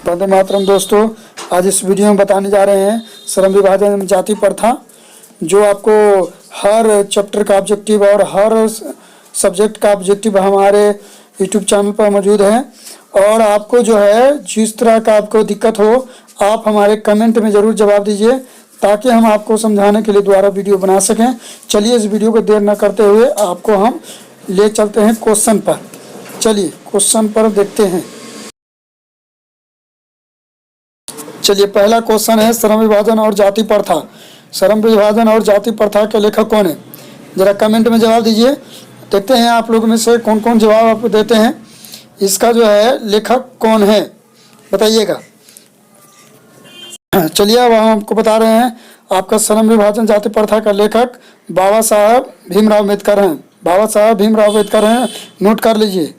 वंदे मातरम दोस्तों, आज इस वीडियो में बताने जा रहे हैं श्रम विभाजन जाति प्रथा, जो आपको हर चैप्टर का ऑब्जेक्टिव और हर सब्जेक्ट का ऑब्जेक्टिव हमारे यूट्यूब चैनल पर मौजूद है। और आपको जो है जिस तरह का आपको दिक्कत हो, आप हमारे कमेंट में ज़रूर जवाब दीजिए, ताकि हम आपको समझाने के लिए दोबारा वीडियो बना सकें। चलिए इस वीडियो को देर न करते हुए आपको हम ले चलते हैं क्वेश्चन पर। चलिए क्वेश्चन पर देखते हैं। चलिए पहला क्वेश्चन है श्रम विभाजन और जाति प्रथा। श्रम विभाजन और जाति प्रथा के लेखक कौन है? जरा कमेंट में जवाब दीजिए। देखते हैं आप लोग में से कौन कौन जवाब आप देते हैं। इसका जो है लेखक कौन है बताइएगा। चलिए अब हम आपको बता रहे हैं, आपका श्रम विभाजन जाति प्रथा का लेखक बाबा साहब भीमराव अम्बेडकर हैं। बाबा साहब भीमराव अम्बेडकर हैं, नोट कर लीजिए।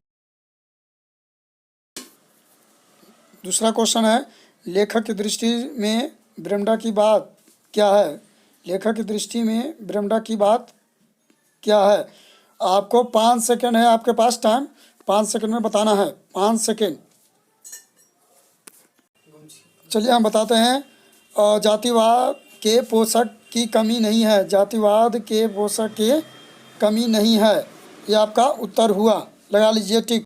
दूसरा क्वेश्चन है, लेखक की दृष्टि में ब्रह्मंड की बात क्या है? लेखक की दृष्टि में ब्रह्मंड की बात क्या है? आपको 5 सेकंड है आपके पास टाइम, 5 सेकंड में बताना है। 5 सेकंड। चलिए हम बताते हैं, जातिवाद के पोषक की कमी नहीं है। जातिवाद के पोषक की कमी नहीं है, ये आपका उत्तर हुआ, लगा लीजिए टिक।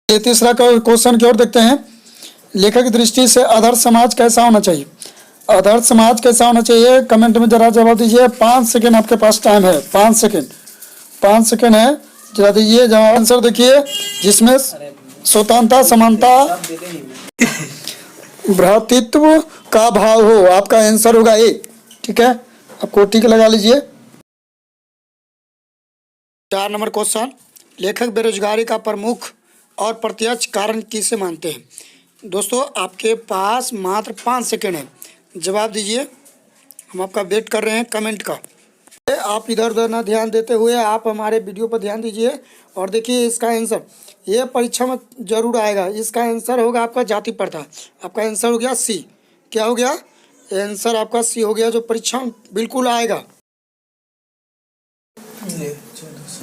तीसरा क्वेश्चन की ओर देखते हैं, लेखक की दृष्टि से आदर्श समाज कैसा होना चाहिए? आदर्श समाज कैसा होना चाहिए? कमेंट में जरा जवाब दीजिए। 5 सेकंड आपके पास टाइम है। 5 सेकंड, 5 सेकंड है, जरा दीजिए जवाब। आंसर देखिए, जिसमें स्वतंत्रता, समानता, भ्रातृत्व का भाव हो। आपका आंसर होगा ए। ठीक है, आपको टिक लगा लीजिए। 4 नंबर क्वेश्चन, लेखक बेरोजगारी का प्रमुख और प्रत्यक्ष कारण किसे मानते हैं? दोस्तों आपके पास मात्र 5 सेकंड है, जवाब दीजिए। हम आपका वेट कर रहे हैं कमेंट का। आप इधर उधर ना ध्यान देते हुए आप हमारे वीडियो पर ध्यान दीजिए और देखिए इसका आंसर। ये परीक्षा में जरूर आएगा। इसका आंसर होगा आपका जाति प्रथा। आपका आंसर हो गया सी। क्या हो गया? आंसर आपका सी हो गया, जो परीक्षा में बिल्कुल आएगा।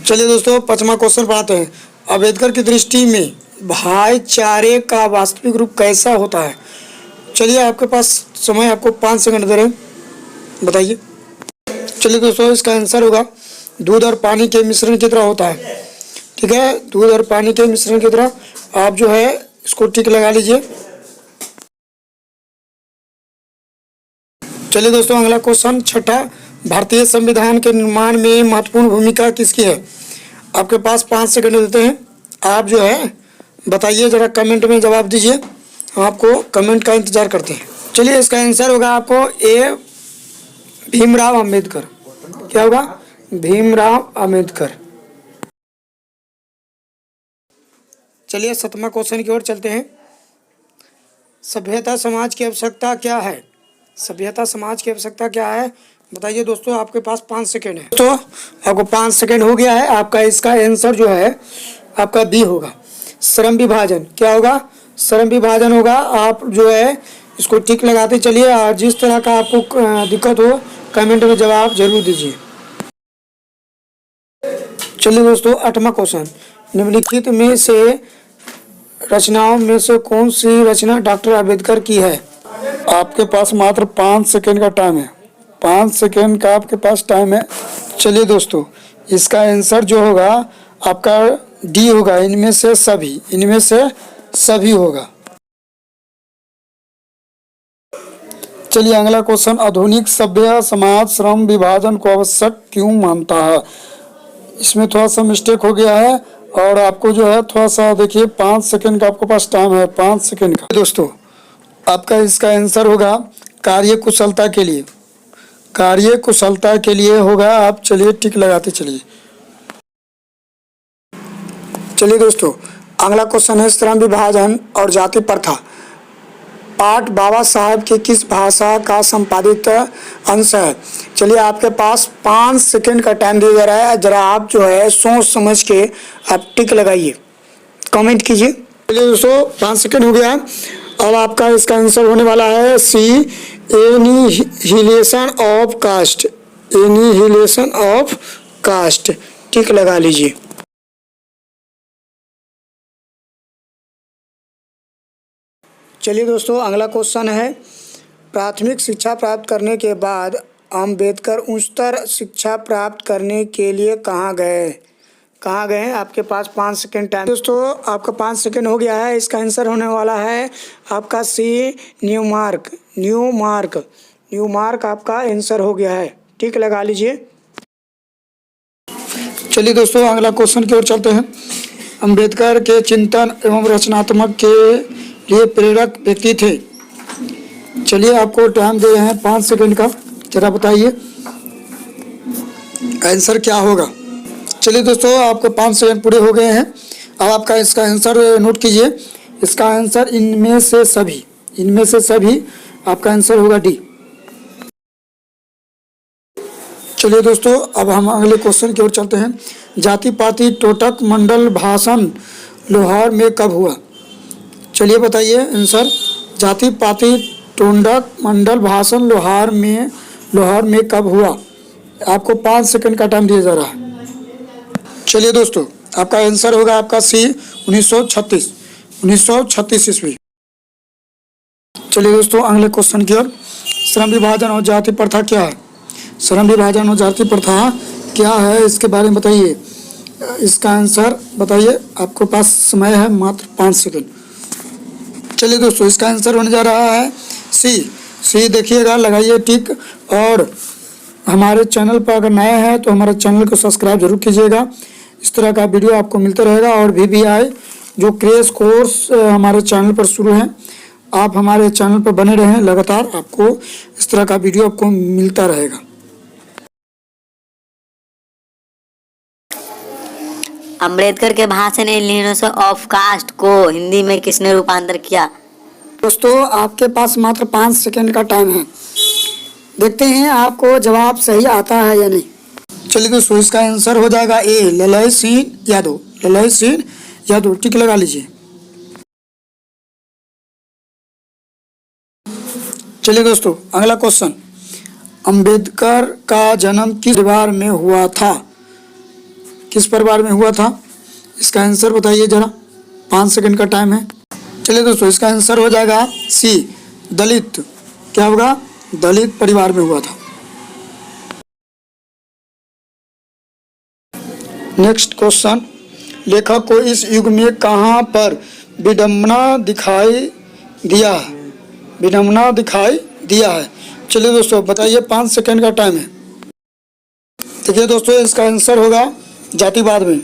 चलिए दोस्तों 5वां क्वेश्चन पर आते हैं। अम्बेडकर की दृष्टि में भाईचारे का वास्तविक रूप कैसा होता है? चलिए आपके पास समय, आपको 5 सेकंड दे रहे हैं, बताइए। चलिए दोस्तों इसका आंसर होगा दूध और पानी के मिश्रण की तरह होता है। ठीक है, दूध और पानी के मिश्रण की तरह। आप जो है इसको टिक लगा लीजिए। चलिए दोस्तों अगला क्वेश्चन, छठा, भारतीय संविधान के निर्माण में महत्वपूर्ण भूमिका किसकी है? आपके पास 5 सेकंड देते हैं, आप जो है बताइए, जरा कमेंट में जवाब दीजिए। हम आपको कमेंट का इंतजार करते हैं। चलिए इसका आंसर होगा आपको ए, भीमराव अम्बेडकर। क्या होगा? भीमराव अम्बेडकर। चलिए 7वां क्वेश्चन की ओर चलते हैं। सभ्यता समाज की आवश्यकता क्या है? सभ्यता समाज की आवश्यकता क्या है बताइए दोस्तों। आपके पास 5 सेकंड है। तो आपको 5 सेकंड हो गया है। आपका इसका आंसर जो है आपका बी होगा, श्रम विभाजन। क्या होगा? श्रम विभाजन होगा। आप जो है इसको टिक लगाते चलिए और जिस तरह का आपको दिक्कत हो कमेंट में जवाब जरूर दीजिए। चलिए दोस्तों 8वां क्वेश्चन, निम्नलिखित में से रचनाओं में से कौन सी रचना डॉक्टर अम्बेडकर की है? आपके पास मात्र 5 सेकंड का टाइम है। 5 सेकंड का आपके पास टाइम है। चलिए दोस्तों इसका आंसर जो होगा आपका डी होगा, इनमें से सभी, इनमें से सभी होगा। चलिए अगला क्वेश्चन, आधुनिक सभ्य समाज श्रम विभाजन को आवश्यक क्यों मानता है? इसमें थोड़ा सा मिस्टेक हो गया है और आपको जो है थोड़ा सा देखिए, 5 सेकंड का आपके पास टाइम है। 5 सेकंड का। दोस्तों आपका इसका आंसर होगा कार्य कुशलता के लिए। कार्य कुशलता के लिए होगा। आप चलिए टिक लगाते चलिए। चलिए दोस्तों अगला क्वेश्चन है, श्रम विभाजन और जाति प्रथा पाठ बाबा साहब की किस भाषा का संपादित अंश है? चलिए आपके पास 5 सेकंड का टाइम दिया जा रहा है। जरा आप जो है सोच समझ के आप टिक लगाइए, कमेंट कीजिए। चलिए दोस्तों 5 सेकंड हो गया। अब आपका इसका आंसर होने वाला है C, annihilation of caste. Annihilation of caste, tick लगा लीजिए। चलिए दोस्तों, अगला क्वेश्चन है, प्राथमिक शिक्षा प्राप्त करने के बाद अम्बेडकर उच्चतर शिक्षा प्राप्त करने के लिए कहाँ गए? कहाँ गए हैं? आपके पास 5 सेकंड टाइम। दोस्तों आपका 5 सेकंड हो गया है। इसका आंसर होने वाला है आपका सी, न्यूयॉर्क। न्यूयॉर्क आपका आंसर हो गया है। ठीक, लगा लीजिए। चलिए दोस्तों, अगला क्वेश्चन की ओर चलते हैं। अम्बेडकर के चिंतन एवं रचनात्मक के लिए प्रेरक व्यक्ति थे। चलिए, आपको टाइम दे रहे हैं 5 सेकंड का, जरा बताइए आंसर क्या होगा। चलिए दोस्तों, आपके 5 सेकंड पूरे हो गए हैं। अब आपका इसका आंसर नोट कीजिए। इसका आंसर इनमें से सभी आपका आंसर होगा डी। चलिए दोस्तों, अब हम अगले क्वेश्चन की ओर चलते हैं। जाति पाति टोटक मंडल भाषण लोहार में कब हुआ? चलिए बताइए आंसर। जाति पाति टोंडक मंडल भाषण लोहार में कब हुआ? आपको 5 सेकंड का टाइम दिया जा रहा है। चलिए दोस्तों, आपका आंसर होगा आपका सी, 1936 ईस्वी। चलिए दोस्तों, अगले क्वेश्चन की ओर। श्रम विभाजन और जाति प्रथा क्या है? श्रम विभाजन और जाति प्रथा क्या है, इसके बारे में बताइए। इसका आंसर बताइए। आपके पास समय है मात्र 5 सेकंड। चलिए दोस्तों, इसका आंसर होने जा रहा है सी। देखिएगा, लगाइए टिक। और हमारे चैनल पर अगर नए हैं तो हमारे चैनल को सब्सक्राइब जरूर कीजिएगा। इस तरह का वीडियो आपको मिलता रहेगा। और VVI जो क्रैश कोर्स हमारे चैनल पर शुरू है, आप हमारे चैनल पर बने रहें। लगातार आपको इस तरह का वीडियो आपको मिलता रहेगा। अम्बेडकर के भाषण एलियनेशन ऑफ कास्ट को हिंदी में किसने रूपांतर किया? दोस्तों आपके पास मात्र 5 सेकंड का टाइम है। देखते हैं आपको जवाब सही आता है या नहीं। चलिए दोस्तों, इसका आंसर हो जाएगा ए, ललय सिंह यादव। टिक लगा लीजिए। चलिए दोस्तों, अगला क्वेश्चन। अंबेडकर का जन्म किस परिवार में हुआ था? किस परिवार में हुआ था? इसका आंसर बताइए जरा। 5 सेकंड का टाइम है। चलिए दोस्तों, इसका आंसर हो जाएगा सी, दलित। क्या होगा? दलित परिवार में हुआ था। Next question. लेखक को इस युग में कहाँ पर विडंबना दिखाई दिया है? चलिए दोस्तों बताइए, 5 सेकंड का टाइम है। देखिए दोस्तों, इसका आंसर होगा जातिवाद में।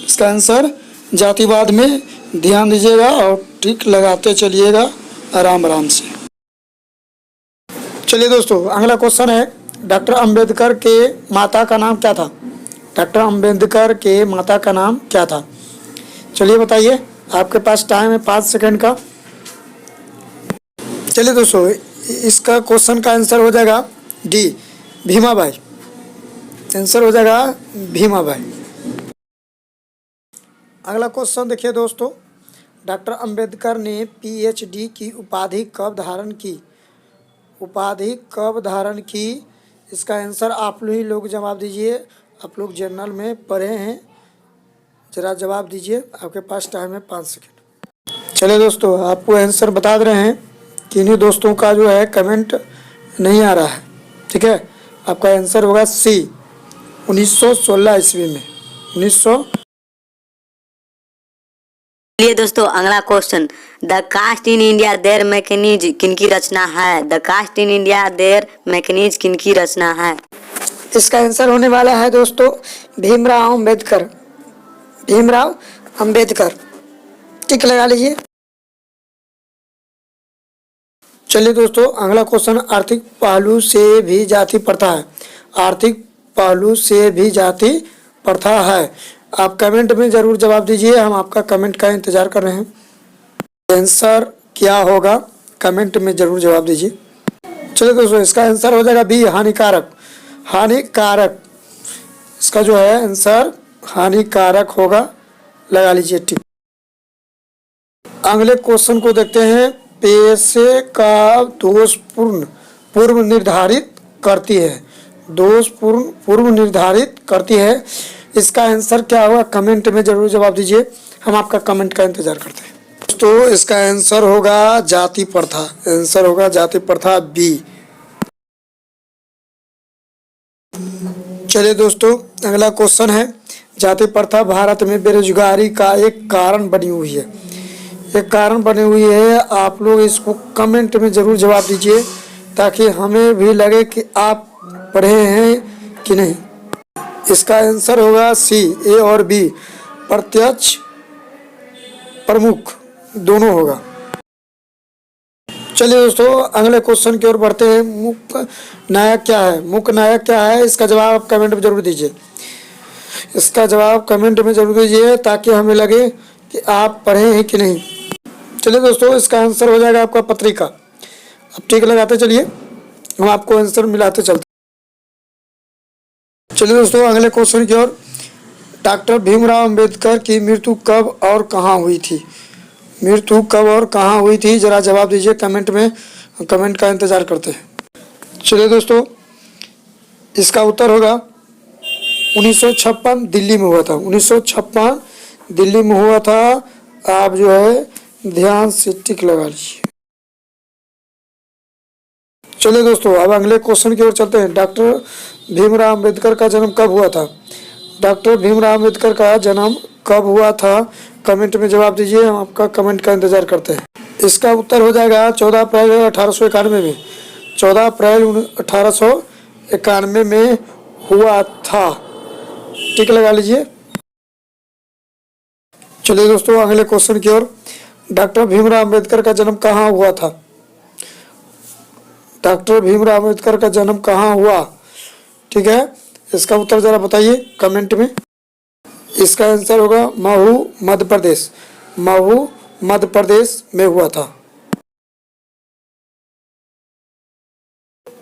इसका आंसर जातिवाद में। ध्यान दीजिएगा और टिक लगाते चलिएगा आराम से। चलिए दोस्तों, अगला क्वेश्चन है, डॉक्टर अंबेडकर के माता का नाम क्या था? डॉक्टर अंबेडकर के माता का नाम क्या था? चलिए बताइए। आपके पास टाइम है 5 सेकंड का। चलिए दोस्तों, इसका क्वेश्चन का आंसर हो जाएगा डी, भीमाबाई। आंसर हो जाएगा भीमाबाई। अगला क्वेश्चन देखिए दोस्तों। डॉक्टर अंबेडकर ने PhD की उपाधि कब धारण की? इसका आंसर आप ही लोग जवाब दीजिए। आप लोग जर्नल में पढ़े हैं, जरा जवाब दीजिए। आपके पास टाइम है 5 सेकंड। चलिए दोस्तों, आपको आंसर बता दे रहे हैं कि इन्हीं दोस्तों का जो है कमेंट नहीं आ रहा है। ठीक है, आपका आंसर होगा सी, 1916 ईस्वी में। 1900। चलिए दोस्तों, अगला question. The caste in India their mechanism किनकी रचना है? The caste in India their mechanism किनकी रचना है? इसका आंसर होने वाला है दोस्तों भीमराव अंबेडकर। टिक लगा लीजिए। चलिए दोस्तों, अगला क्वेश्चन। आर्थिक पहलू से भी जाति प्रथा है। आर्थिक पहलू से भी जाति प्रथा है। आप कमेंट में जरूर जवाब दीजिए। हम आपका कमेंट का इंतजार कर रहे हैं। आंसर क्या होगा? कमेंट में जरूर जवाब दीजिए। चलिए दोस्तों, इसका आंसर हो जाएगा बी, हानिकारक। इसका जो है आंसर हानिकारक होगा। लगा लीजिए टिक। अगले क्वेश्चन को देखते हैं। पेशे का दोष पूर्व निर्धारित करती है। इसका आंसर क्या होगा? कमेंट में जरूर जवाब दीजिए। हम आपका कमेंट का इंतजार करते हैं। दोस्तों इसका आंसर होगा जाति प्रथा, आंसर होगा जाति प्रथा बी। चलिए दोस्तों अगला क्वेश्चन है, जाति प्रथा भारत में बेरोजगारी का एक कारण बनी हुई है, एक कारण बनी हुई है। आप लोग इसको कमेंट में ज़रूर जवाब दीजिए ताकि हमें भी लगे कि आप पढ़े हैं कि नहीं। इसका आंसर होगा सी, ए और बी, प्रत्यक्ष प्रमुख दोनों होगा। चलिए दोस्तों अगले क्वेश्चन की ओर बढ़ते हैं। मुख्य नायक क्या है, मुख्य नायक क्या है, इसका जवाब आप कमेंट में जरूर दीजिए, इसका जवाब कमेंट में जरूर दीजिए ताकि हमें लगे कि आप पढ़े हैं कि नहीं। चलिए दोस्तों इसका आंसर हो जाएगा आपका पत्रिका। अब ठीक लगाते चलिए, हम आपको आंसर मिलाते चलते। चलिए दोस्तों अगले क्वेश्चन की ओर, डॉक्टर भीमराव अंबेडकर की मृत्यु कब और कहाँ हुई थी, मृत्यु कब और कहाँ हुई थी, जरा जवाब दीजिए कमेंट में, कमेंट का इंतजार करते हैं। चलिए दोस्तों इसका उत्तर होगा 1956 दिल्ली में हुआ था, 1956 दिल्ली में हुआ था। आप जो है ध्यान से टिक लगा लीजिए। चलिए दोस्तों अब अगले क्वेश्चन की ओर चलते हैं। डॉक्टर भीमराव अंबेडकर का जन्म कब हुआ था, डॉक्टर भीमराव अंबेडकर का जन्म कब हुआ था, कमेंट में जवाब दीजिए, हम आपका कमेंट का इंतजार करते हैं। इसका उत्तर हो जाएगा 14 अप्रैल 1891 में, 14 अप्रैल 1891 में हुआ था। टिक लगा लीजिए। चलिए दोस्तों अगले क्वेश्चन की ओर, डॉक्टर भीमराव अंबेडकर का जन्म कहाँ हुआ था, डॉक्टर भीमराव अंबेडकर का जन्म कहाँ हुआ, ठीक है, इसका उत्तर जरा बताइए कमेंट में। इसका आंसर होगा महू मध्य प्रदेश, महू मध्य प्रदेश में हुआ था।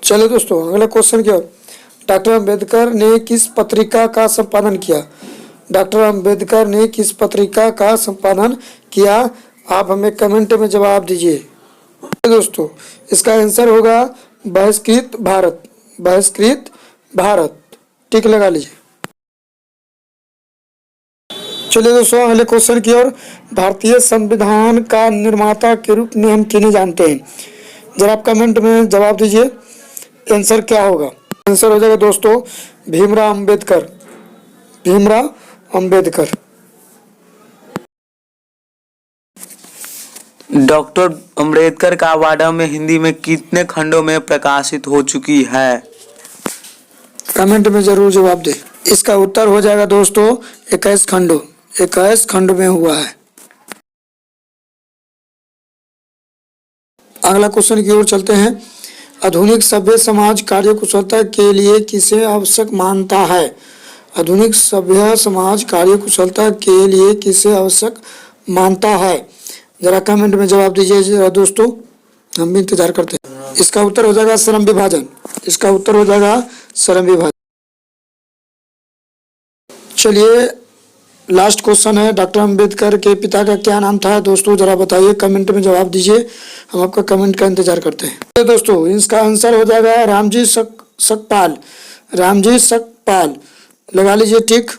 चलिए दोस्तों अगले क्वेश्चन की ओर, डॉक्टर अंबेडकर ने किस पत्रिका का संपादन किया, डॉक्टर अंबेडकर ने किस पत्रिका का संपादन किया, आप हमें कमेंट में जवाब दीजिए। दोस्तों इसका आंसर होगा बहिष्कृत भारत, बहिष्कृत भारत। टिक लगा लीजिए। चलिए दोस्तों अगले क्वेश्चन की ओर, भारतीय संविधान का निर्माता के रूप में हम किन्हें जानते हैं, जरा आप कमेंट में जवाब दीजिए, आंसर क्या होगा। आंसर हो जाएगा दोस्तों भीमराव अंबेडकर, भीमराव अंबेडकर। डॉक्टर अंबेडकर का वाडा में हिंदी में कितने खंडों में प्रकाशित हो चुकी है, कमेंट में जरूर जवाब दें। इसका उत्तर हो जाएगा दोस्तों 21 खंडों, 21 खंड में हुआ है। अगला क्वेश्चन की ओर चलते हैं। आधुनिक सभ्य समाज कार्यकुशलता के लिए किसे आवश्यक मानता है, आधुनिक सभ्य समाज कार्यकुशलता के लिए किसे आवश्यक मानता है, जरा कमेंट में जवाब दीजिए जरा दोस्तों, हम भी इंतजार करते हैं। इसका उत्तर हो जाएगा श्रम विभाजन, इसका उत्तर हो जाएगा श्रम विभाजन। चलिए लास्ट क्वेश्चन है, डॉक्टर अंबेडकर के पिता का क्या नाम था दोस्तों, जरा बताइए कमेंट में जवाब दीजिए, हम आपका कमेंट का इंतजार करते हैं। तो दोस्तों इसका आंसर हो जाएगा रामजी सकपाल, रामजी सकपाल। लगा लीजिए टिक।